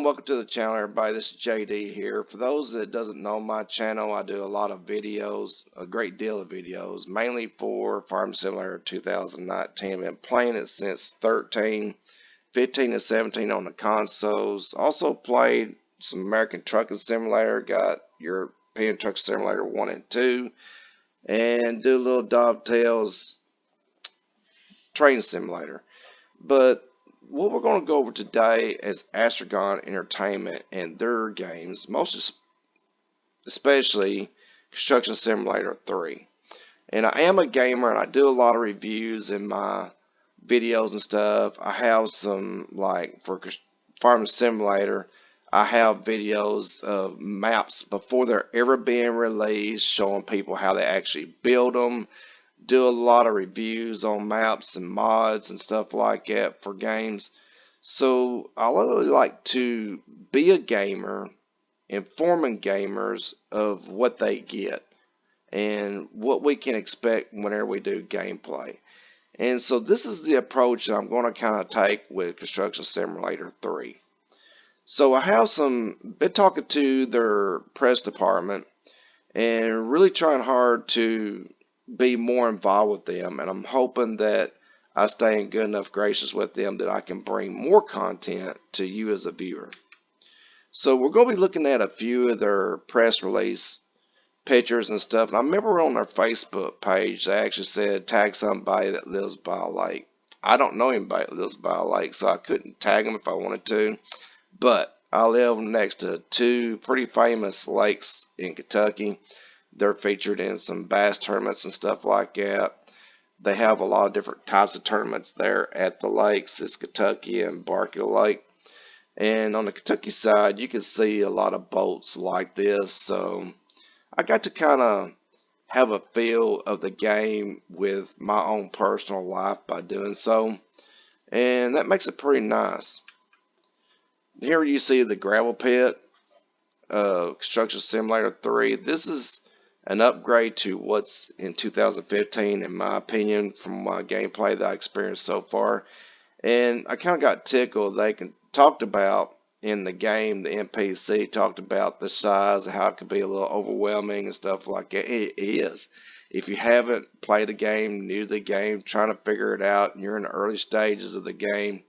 welcome to the channel, everybody. This is JD here. For those that doesn't know my channel, I do a lot of videos, a great deal of videos, mainly for Farm Simulator 2019. I've been playing it since 13, 15, and 17 on the consoles. Also played some American Trucking Simulator, got European Truck Simulator 1 and 2, and do a little Dovetails Train Simulator. But what we're going to go over today is Astragon Entertainment and their games, most especially Construction Simulator 3. And I am a gamer and I do a lot of reviews in my videos and stuff. I have some, like for Farm Simulator, I have videos of maps before they're ever being released, showing people how they actually build them. Do a lot of reviews on maps and mods and stuff like that for games. So I really like to be a gamer, informing gamers of what they get and what we can expect whenever we do gameplay. And so this is the approach that I'm going to kind of take with Construction Simulator 3. So I have been talking to their press department and really trying hard to be more involved with them, and I'm hoping that I stay in good enough graces with them that I can bring more content to you as a viewer. So we're going to be looking at a few of their press release pictures and stuff. And I remember on their Facebook page they actually said tag somebody that lives by a lake. I don't know anybody that lives by a lake, so I couldn't tag them if I wanted to, but I live next to two pretty famous lakes in Kentucky. They're featured in some bass tournaments and stuff like that. They have a lot of different types of tournaments there at the lakes. It's Kentucky and Barkill Lake. And on the Kentucky side, you can see a lot of boats like this. So I got to kind of have a feel of the game with my own personal life by doing so. And that makes it pretty nice. Here you see the gravel pit, Construction Simulator 3. This is an upgrade to what's in 2015, in my opinion, from my gameplay that I experienced so far. And I kind of got tickled. They talked about in the game, the NPC talked about the size, how it could be a little overwhelming and stuff like that. It is. If you haven't played the game, new to the game, trying to figure it out, and you're in the early stages of the game,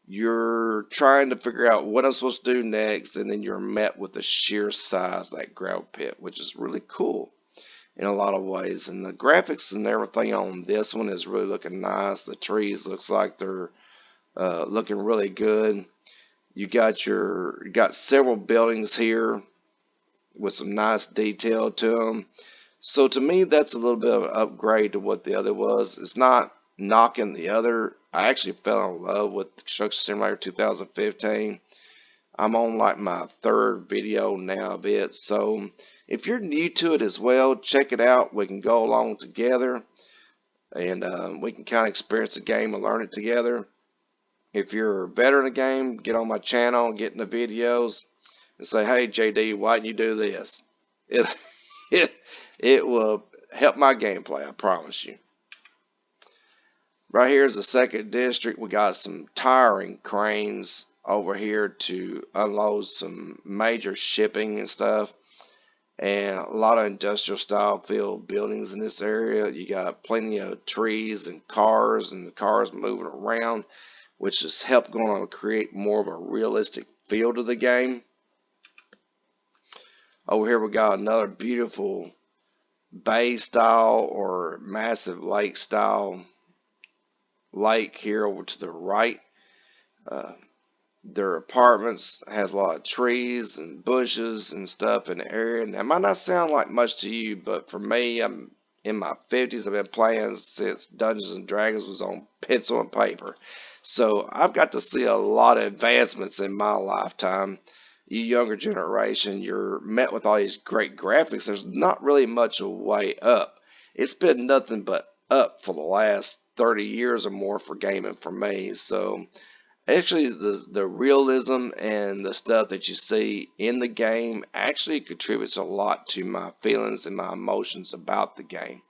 you're trying to figure out what I'm supposed to do next, and then you're met with the sheer size of that gravel pit, which is really cool in a lot of ways. And the graphics and everything on this one is really looking nice. The trees looks like they're looking really good. You got several buildings here with some nice detail to them. So to me, that's a little bit of an upgrade to what the other was. It's not knocking the other. I actually fell in love with Construction Simulator 2015. I'm on like my third video now of it. So if you're new to it as well, check it out. We can go along together and we can kind of experience the game and learn it together. If you're a veteran of the game, get on my channel, get in the videos and say, hey JD, why didn't you do this? It will help my gameplay, I promise you. Right here is the second district. We got some tiring cranes over here to unload some major shipping and stuff, and a lot of industrial style field buildings in this area. You got plenty of trees and the cars moving around, which has helped going to create more of a realistic feel to the game. Over here we got another beautiful bay style or massive lake style lake here over to the right. Their apartments has a lot of trees and bushes and stuff in the area. And that might not sound like much to you, but for me, I'm in my 50s. I've been playing since Dungeons and Dragons was on pencil and paper. So I've got to see a lot of advancements in my lifetime. You younger generation, you're met with all these great graphics. There's not really much a way up. It's been nothing but up for the last 30 years or more for gaming for me. So actually the realism and the stuff that you see in the game actually contributes a lot to my feelings and my emotions about the game.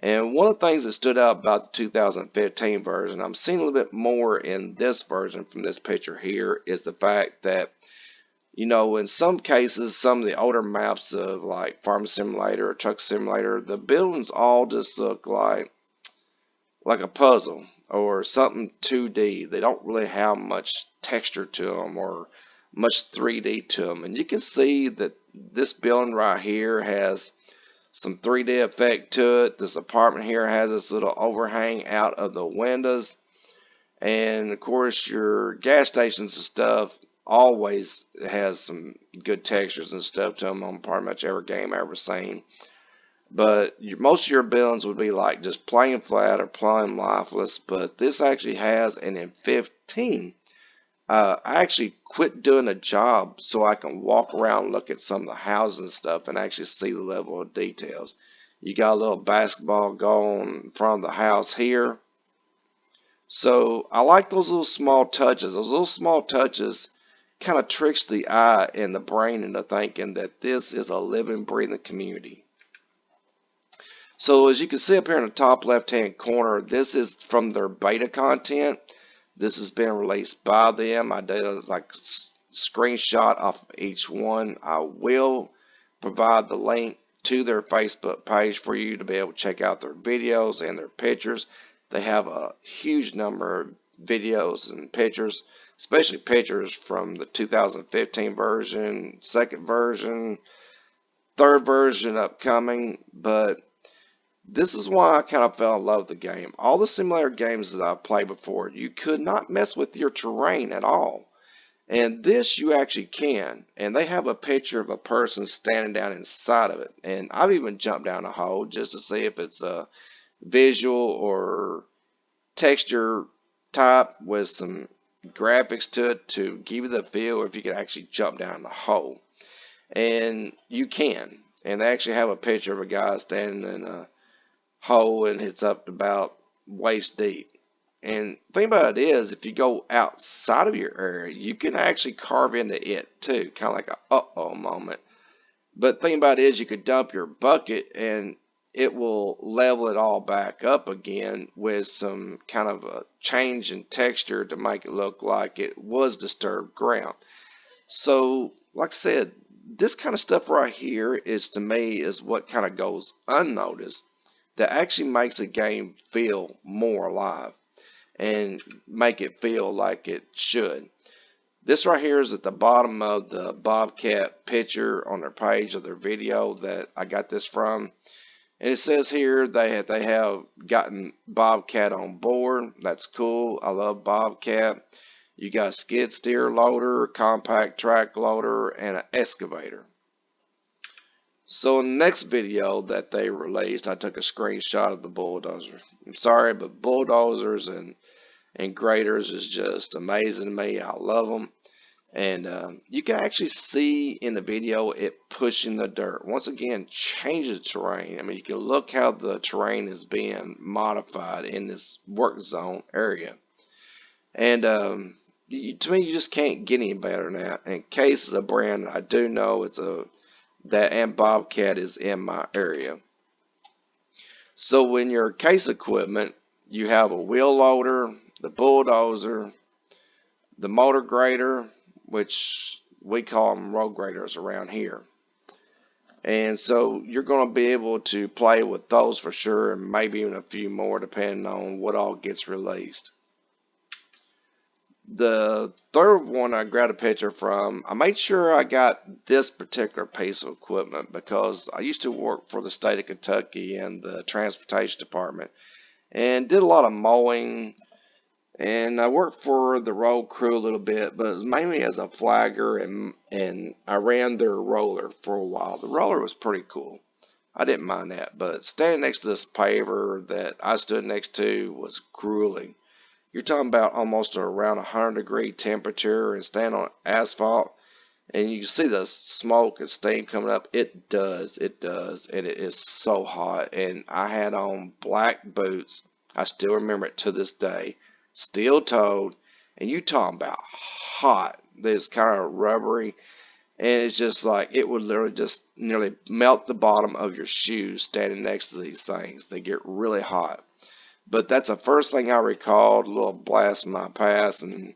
And one of the things that stood out about the 2015 version, I'm seeing a little bit more in this version from this picture here, is the fact that You know, in some cases, some of the older maps of like Farm Simulator or Truck Simulator, the buildings all just look like a puzzle or something 2D. They don't really have much texture to them or much 3D to them. And you can see that this building right here has some 3D effect to it. This apartment here has this little overhang out of the windows. And of course, your gas stations and stuff always has some good textures and stuff to them on pretty much every game I've ever seen. But most of your buildings would be like just plain flat or plain lifeless. But this actually has, and in 15, I actually quit doing a job so I can walk around and look at some of the houses and stuff and actually see the level of details. You got a little basketball going in front of the house here. So I like those little small touches. Those little small touches kind of tricks the eye and the brain into thinking that this is a living, breathing community. So as you can see up here in the top left-hand corner, this is from their beta content. This has been released by them. I did a screenshot off of each one. I will provide the link to their Facebook page for you to be able to check out their videos and their pictures. They have a huge number of videos and pictures, especially pictures from the 2015 version, second version, third version upcoming. But this is why I kind of fell in love with the game. All the simulator games that I've played before, you could not mess with your terrain at all. And this you actually can. And they have a picture of a person standing down inside of it. And I've even jumped down a hole just to see if it's a visual or texture type with some graphics to it to give you the feel if you could actually jump down the hole. And you can. And they actually have a picture of a guy standing in a hole and it's up to about waist deep. And the thing about it is, if you go outside of your area, you can actually carve into it too, kind of like a uh-oh moment. But the thing about it is, you could dump your bucket and it will level it all back up again with some kind of a change in texture to make it look like it was disturbed ground. So, like I said, this kind of stuff right here is, to me, is what kind of goes unnoticed that actually makes a game feel more alive and make it feel like it should. This right here is at the bottom of the Bobcat picture on their page of their video that I got this from. And it says here they have gotten Bobcat on board. That's cool. I love Bobcat. You got a skid steer loader, a compact track loader, and an excavator. So in the next video that they released, I took a screenshot of the bulldozer. I'm sorry, but bulldozers and graders is just amazing to me. I love them. And you can actually see in the video it pushing the dirt. Once again, change the terrain. I mean, you can look how the terrain is being modified in this work zone area. And to me, you just can't get any better than that. And Case is a brand I do know. And Bobcat is in my area. So in your Case equipment, you have a wheel loader, the bulldozer, the motor grader, which we call them road graders around here. And so you're going to be able to play with those for sure, and maybe even a few more depending on what all gets released. The third one I grabbed a picture from, I made sure I got this particular piece of equipment because I used to work for the state of Kentucky in the transportation department and did a lot of mowing, and I worked for the road crew a little bit, but it was mainly as a flagger, and I ran their roller for a while. The roller was pretty cool. I didn't mind that, but standing next to this paver that I stood next to was grueling. You're talking about almost around 100-degree temperature and stand on asphalt, and you can see the smoke and steam coming up. It does, and it is so hot. And I had on black boots. I still remember it to this day. Steel-toed, and you talking about hot. It's kind of rubbery, and it's just like it would literally just nearly melt the bottom of your shoes standing next to these things. They get really hot. But that's the first thing I recalled, a little blast in my past, and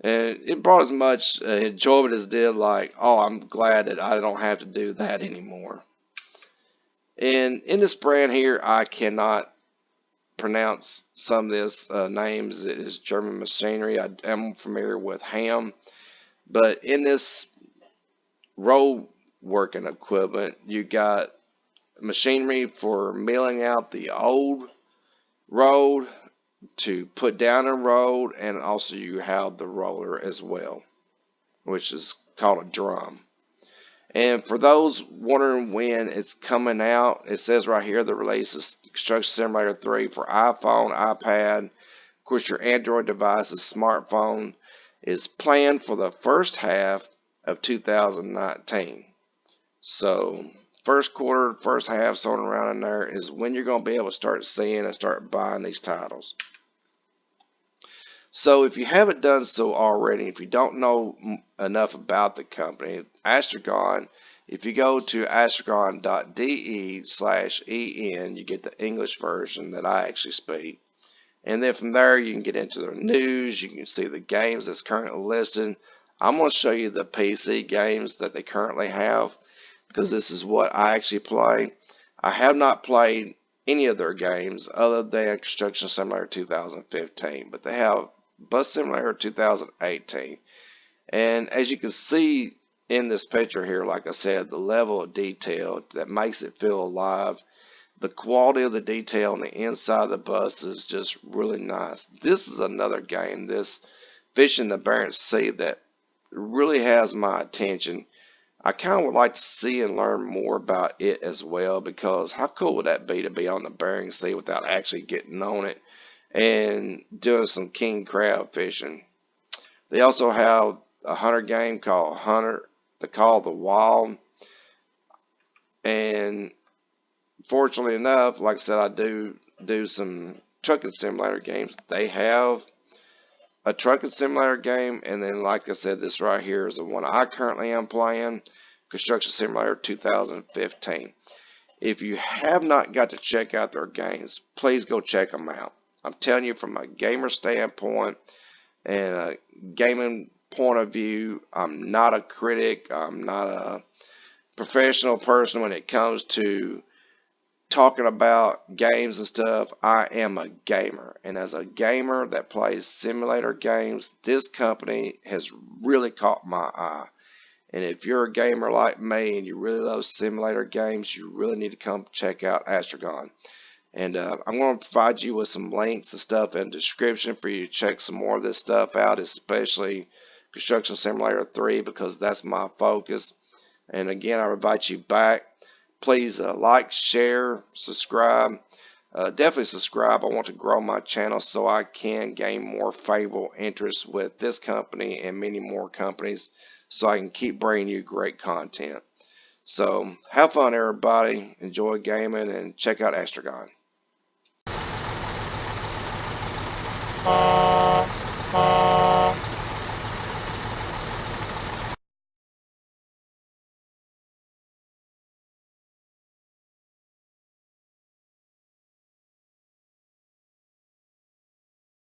And it brought as much enjoyment as it did like, oh, I'm glad that I don't have to do that anymore. And in this brand here, I cannot pronounce some of this names. It is German machinery. I am familiar with ham. But in this road working equipment, you got machinery for milling out the old road to put down a road, and also you have the roller as well, which is called a drum. And for those wondering when it's coming out, it says right here the release is Construction Simulator 3 for iPhone, iPad, of course your Android devices, smartphone, is planned for the first half of 2019. So first quarter, first half, somewhere around in there is when you're going to be able to start seeing and start buying these titles. So if you haven't done so already, if you don't know enough about the company, Astragon, if you go to astragon.de/en, you get the English version that I actually speak. And then from there, you can get into the news. You can see the games that's currently listed. I'm going to show you the PC games that they currently have, because this is what I actually play. I have not played any of their games other than Construction Simulator 2015, but they have Bus Simulator 2018. And as you can see in this picture here, like I said, the level of detail that makes it feel alive, the quality of the detail on the inside of the bus is just really nice. This is another game, this Fishing the Barents Sea, that really has my attention. I kind of would like to see and learn more about it as well, because how cool would that be to be on the Bering Sea without actually getting on it and doing some king crab fishing. They also have a hunter game called The Call of the Wild. And fortunately enough, like I said, I do some trucking simulator games. They have a trucking simulator game, and then like I said, this right here is the one I currently am playing, Construction Simulator 2015. If you have not got to check out their games, please go check them out. I'm telling you, from a gamer standpoint and a gaming point of view, I'm not a critic. I'm not a professional person when it comes to talking about games and stuff. I am a gamer, and as a gamer that plays simulator games, this company has really caught my eye. And if you're a gamer like me and you really love simulator games, you really need to come check out Astragon. And I'm going to provide you with some links and stuff in the description for you to check some more of this stuff out, especially Construction Simulator 3, because that's my focus. And again, I invite you back. Please like, share, subscribe. Definitely subscribe. I want to grow my channel so I can gain more favorable interest with this company and many more companies, so I can keep bringing you great content. So have fun, everybody. Enjoy gaming and check out Astragon.